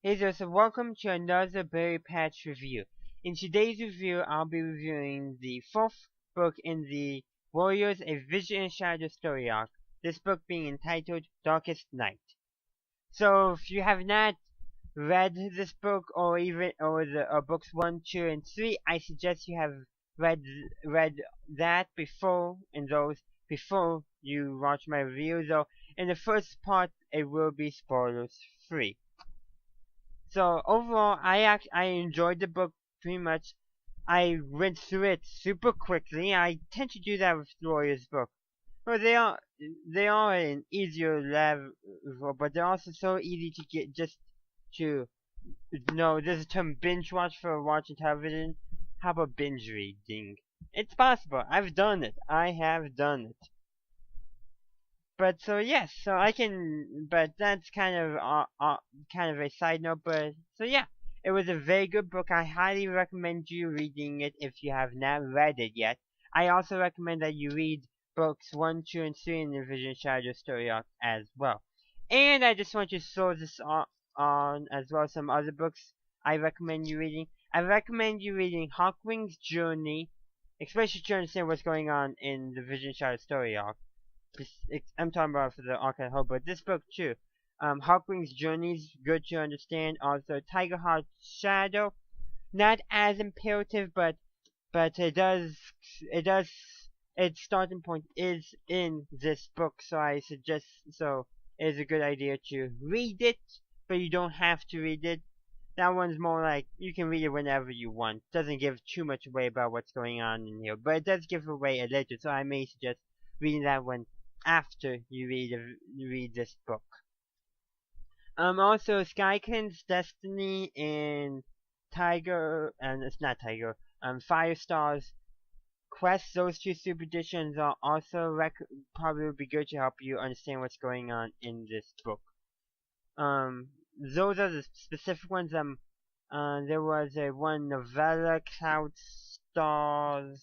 Hey there, so welcome to another Berry Patch review. In today's review, I'll be reviewing the fourth book in the Warriors A Vision and Shadow story arc, this book being entitled Darkest Night. So if you have not read this book or the books 1, 2, and 3, I suggest you have read that before you watch my review, though in the first part it will be spoilers free. So overall, I enjoyed the book pretty much. I went through it super quickly. I tend to do that with Lawyer's book. Well, they are an easier level, but they're also so easy to get just to know. There's a term binge watch for watching television. How about binge reading? It's possible. I've done it. I have done it. But so yes, so I can, but that's kind of a side note. But so yeah, it was a very good book. I highly recommend you reading it if you have not read it yet. I also recommend that you read books 1, 2, and 3 in the Vision Shadow story arc as well. And I just want to throw this on as well some other books I recommend you reading. I recommend you reading Hawkwing's Journey, especially to understand what's going on in the Vision Shadow story arc. I'm talking about for the archive whole, but this book too. Hawkwing's Journey is good to understand. Also, Tigerheart's Shadow, not as imperative, but it does its starting point is in this book, so I suggest it's a good idea to read it, but you don't have to read it. That one's more like you can read it whenever you want. Doesn't give too much away about what's going on in here, but it does give away a little, so I may suggest reading that one after you read this book. Also Skykin's Destiny and it's not Tiger. Firestar's Quest. Those two super editions are also probably would be good to help you understand what's going on in this book. Those are the specific ones. There was a one novella, Cloud Stars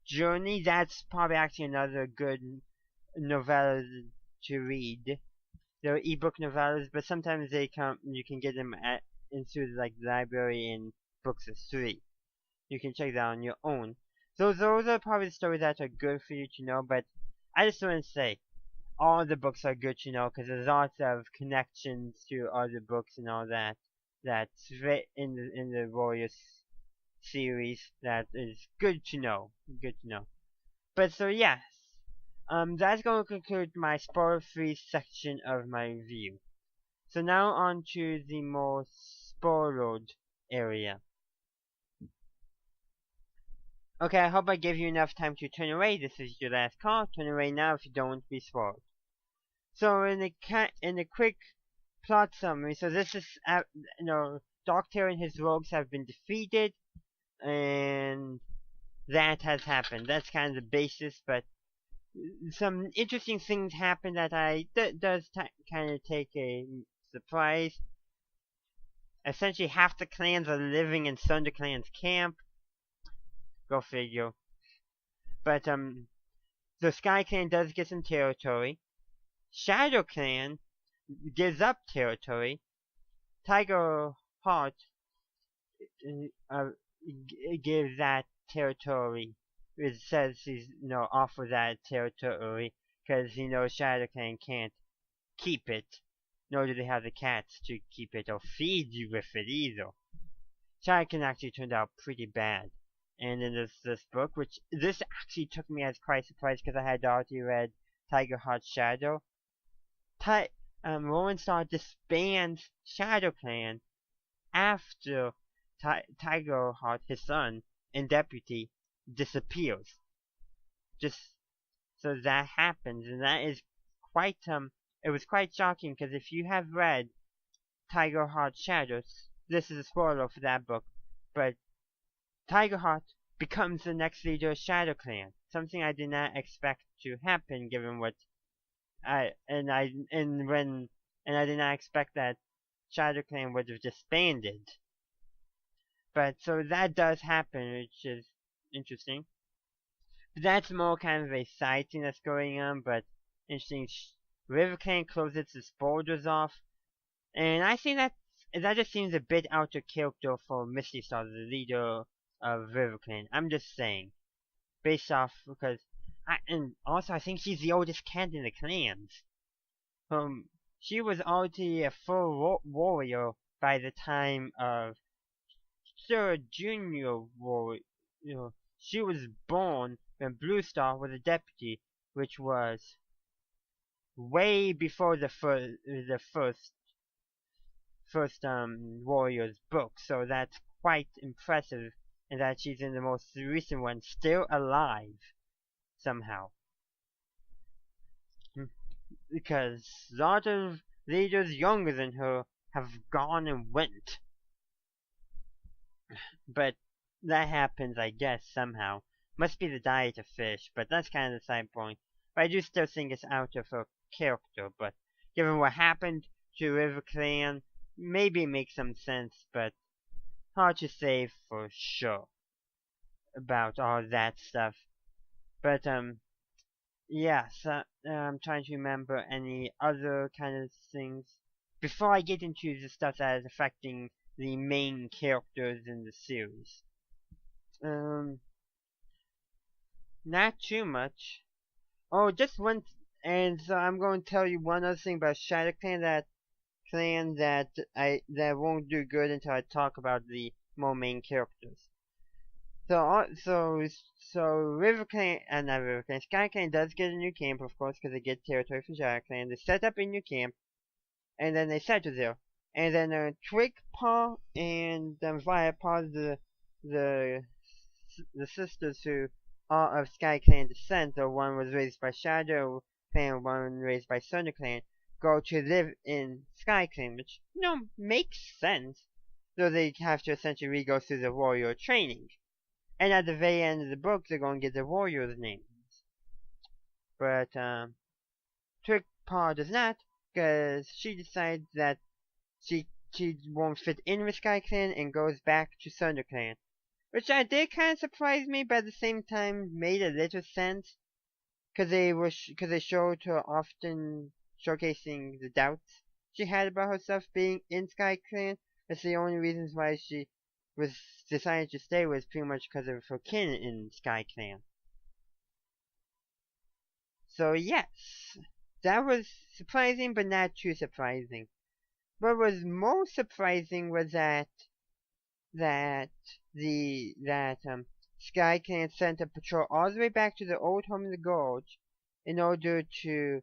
Journey. That's probably actually another good novella to read. They're ebook novellas, but sometimes you can get them into like the library in books of 3. You can check that on your own. So those are probably the stories that are good for you to know, but I just want to say all the books are good to know because there's lots of connections to other books and all that's in the Warriors series that is good to know. Good to know. But so yes, that's going to conclude my spoiler-free section of my review. So now on to the more spoiled area. Okay, I hope I gave you enough time to turn away. This is your last call. Turn away now if you don't want to be spoiled. So in the quick plot summary, so this is Doctor and his rogues have been defeated, and that has happened. That's kind of the basis, but some interesting things happen that does kind of take a surprise. Essentially, half the clans are living in ThunderClan's camp. Go figure. But the Sky Clan does get some territory. Shadow Clan gives up territory. Tiger Heart gives that territory. It says he's offer that territory because he knows Shadow Clan can't keep it, nor do they have the cats to keep it or feed you with it either. Shadow Clan actually turned out pretty bad. And in this book, which this actually took me as quite a surprise because I had already read Tiger Heart's Shadow. Rowan Star disbands Shadow Clan after Tiger Heart, his son and deputy, disappears. Just so that happens, and that is quite it was quite shocking because if you have read Tiger Heart Shadows, this is a spoiler for that book, but Tigerheart becomes the next leader of Shadow Clan, something I did not expect to happen given what I did not expect that Shadow Clan would have disbanded. But so that does happen, which is interesting. But that's more kind of a side thing that's going on, but interesting. River Clan closes its borders off, And I think that just seems a bit out of character for Misty Star, the leader of River Clan. I'm just saying, based off because and also I think she's the oldest cat in the clans. She was already a full warrior by the time of third junior warrior. You know, she was born when Blue Star was a deputy, which was way before the first Warriors book, so that's quite impressive, and that she's in the most recent one still alive somehow. Hmm. Because a lot of leaders younger than her have gone and went, but that happens, I guess, somehow. Must be the diet of fish, but that's kind of the side point. But I do still think it's out of her character, but given what happened to River Clan, maybe it makes some sense, but hard to say for sure about all that stuff. But yeah, so I'm trying to remember any other kind of things before I get into the stuff that is affecting the main characters in the series. Um, not too much. Oh, just one, and so I'm going to tell you one other thing about Shadow Clan that won't do good until I talk about the more main characters. So River Clan, not River Clan, Sky Clan does get a new camp, of course, because they get territory from Shadow Clan. They set up a new camp, and then they settle there. And then Twig Paw and Viapaw, the the sisters who are of Sky Clan descent, though one was raised by Shadow Clan, one raised by Thunder Clan, go to live in Sky Clan, which makes sense, though they have to essentially go through the warrior training. And at the very end of the book, they're going to get the warriors' names. But Twigpaw does not, because she decides that she won't fit in with Sky Clan and goes back to Thunder Clan. Which I did kind of surprise me, but at the same time made a little sense, because they showed her often showcasing the doubts she had about herself being in Sky Clan. That's the only reasons why she was decided to stay was pretty much because of her kin in Sky Clan. So yes, that was surprising, but not too surprising. What was most surprising was that Sky Clan sent a patrol all the way back to the old home in the gorge in order to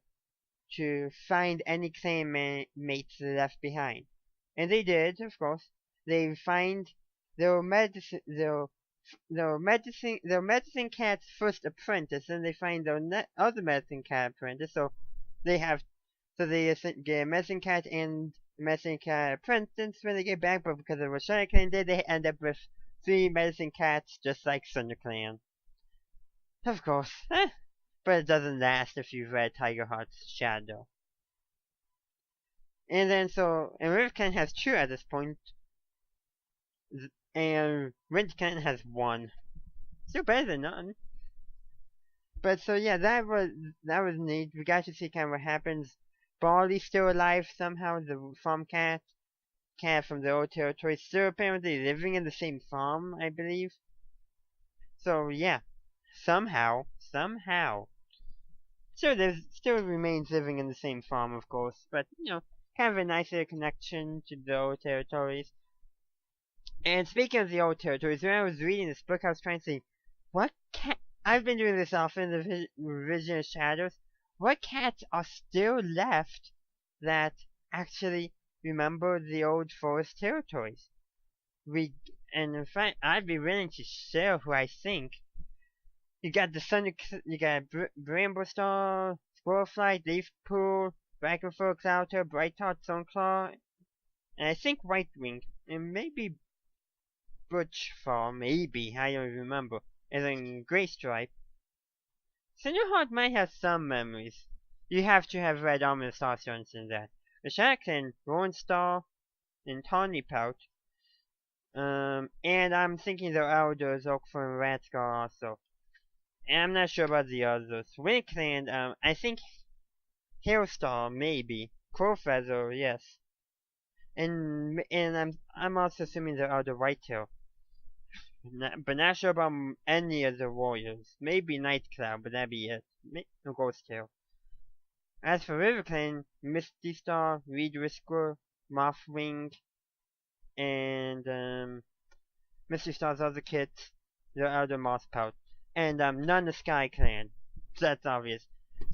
find any clan mates left behind. And they did, of course. They find their medicine cat's first apprentice, and they find their other medicine cat apprentice. So they get a medicine cat and medicine cat apprentice when they get back, but because of what Shadow Clan did, they end up with 3 medicine cats, just like Thunder Clan. Of course, but it doesn't last if you've read Tiger Heart's Shadow. And then and River Clan has 2 at this point, and Wind Clan has 1. Still better than none. But so yeah, that was neat. We got to see kind of what happens. Barley's still alive somehow, the farm cat from the old territory, still apparently living in the same farm, I believe. So yeah, somehow. Still remains living in the same farm, of course, but kind of a nicer connection to the old territories. And speaking of the old territories, when I was reading this book, I was trying to say, what cat? I've been doing this often in the Revision of Shadows. What cats are still left that actually remember the old forest territories? And in fact, I'd be willing to share who I think. You got Bramble Star, Squirrelfly, Leaf Pool, Dragonfur, Clouter, Brightheart, Stoneclaw, and I think Whitewing, and maybe Butchfall, maybe, I don't remember, and then Greystripe. Cinderheart might have some memories. You have to have read Ominous Starstones in that. The Shadow Clan, Rowan Star, and Tawny Pout. And I'm thinking the elders, Oakford and Ratscar also. And I'm not sure about the others. Wind Clan, I think Hailstar, maybe. Crowfeather, yes. And I'm also assuming there are the Whitetail, but not sure about any of the warriors. Maybe Nightcloud, but that'd be it. No Ghost Tail. As for RiverClan, Misty Star, Reed Whisker, Mothwing, and Misty Star's other kits, the other Mosspout, and none of Sky Clan. So that's obvious.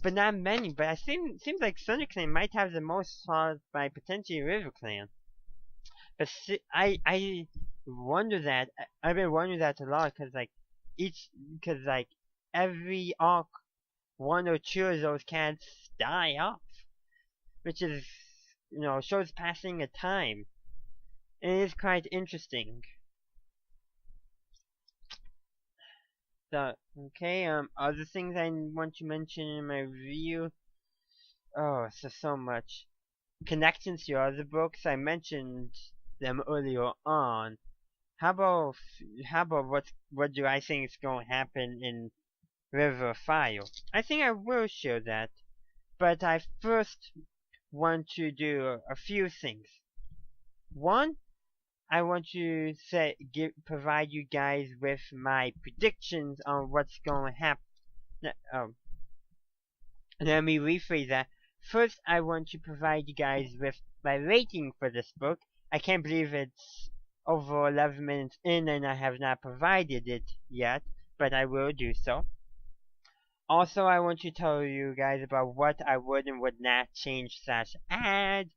But not many, but it seems like Thunder Clan might have the most followed by potentially River Clan. But I wonder that, I've been wondering that a lot, because like every arc, one or two of those cats die off, which is, shows passing of time. And it is quite interesting. So, okay, other things I want to mention in my review. Oh, so much. Connections to other books, I mentioned them earlier on. How about what do I think is going to happen in River of Fire? I think I will show that, but I first want to do a few things. One, I want to provide you guys with my predictions on what's going to happen. Let me rephrase that. First, I want to provide you guys with my rating for this book. I can't believe it's over 11 minutes in and I have not provided it yet, but I will do so. Also, I want to tell you guys about what I would and would not change / add,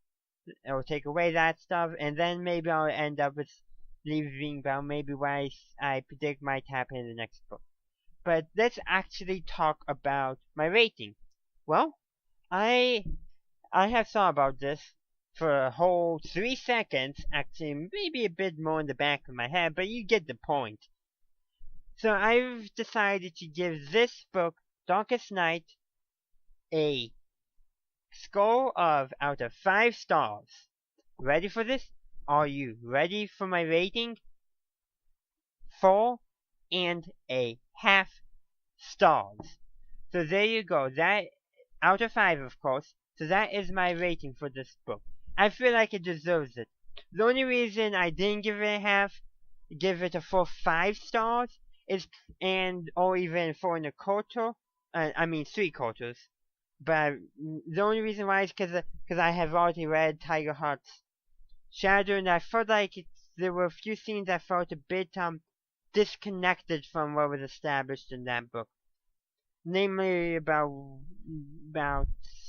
or take away that stuff, and then maybe I'll end up with leaving about maybe what I predict might happen in the next book. But let's actually talk about my rating. Well, I have thought about this for a whole 3 seconds, actually maybe a bit more in the back of my head, but you get the point. So I've decided to give this book, Darkest Night, a score of out of 5 stars. Ready for this? Are you ready for my rating? 4.5 stars. So there you go. That out of 5, of course. So that is my rating for this book. I feel like it deserves it. The only reason I didn't give it a full 5 stars or even 4.25, I mean 3/4. But the only reason why is because I have already read Tiger Heart's Shadow, and I felt like there were a few scenes I felt a bit disconnected from what was established in that book. Namely about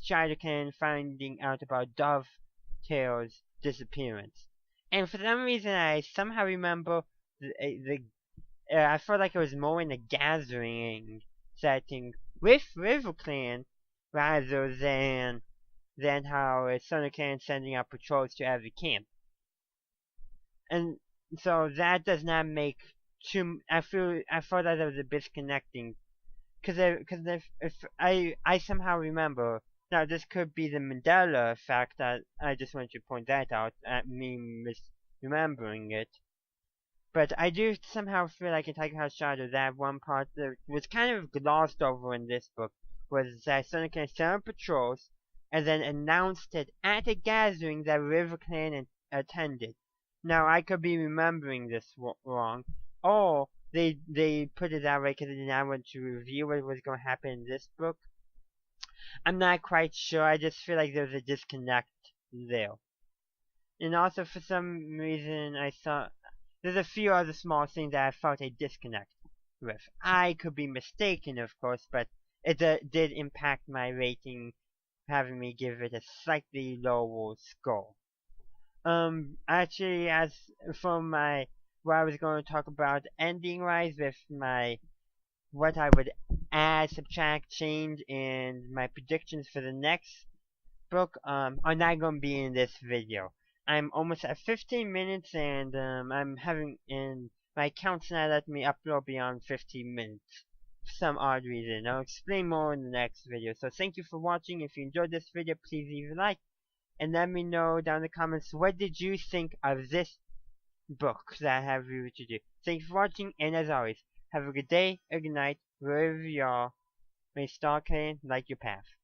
Shadowcan finding out about Dovetail's disappearance. And for some reason I somehow remember I felt like it was more in a gathering setting with RiverClan rather than how Thunderclan sending out patrols to every camp. And so that does not make I thought that was a bit disconnecting. Because if I somehow remember, now this could be the Mandela effect, that I just want to point that out at me misremembering it. But I do somehow feel like in Tiger Heart Shadow that one part that was kind of glossed over in this book was that Thunderclan sent out patrols and then announced it at a gathering that RiverClan attended. Now I could be remembering this wrong, or they put it that way because they did not want to reveal what was going to happen in this book. I'm not quite sure. I just feel like there's a disconnect there. And also for some reason I saw there's a few other small things that I felt a disconnect with. I could be mistaken, of course, but it did impact my rating, having me give it a slightly lower score. Actually, as for what I was going to talk about ending-wise with what I would add, subtract, change, and my predictions for the next book, are not going to be in this video. I'm almost at 15 minutes, and my account's not letting me upload beyond 15 minutes for some odd reason. I'll explain more in the next video. So thank you for watching. If you enjoyed this video, please leave a like, and let me know down in the comments what did you think of this book that I have reviewed to do. Thank you for watching, and as always, have a good day, a good night, wherever you are. May Star Clan light your path.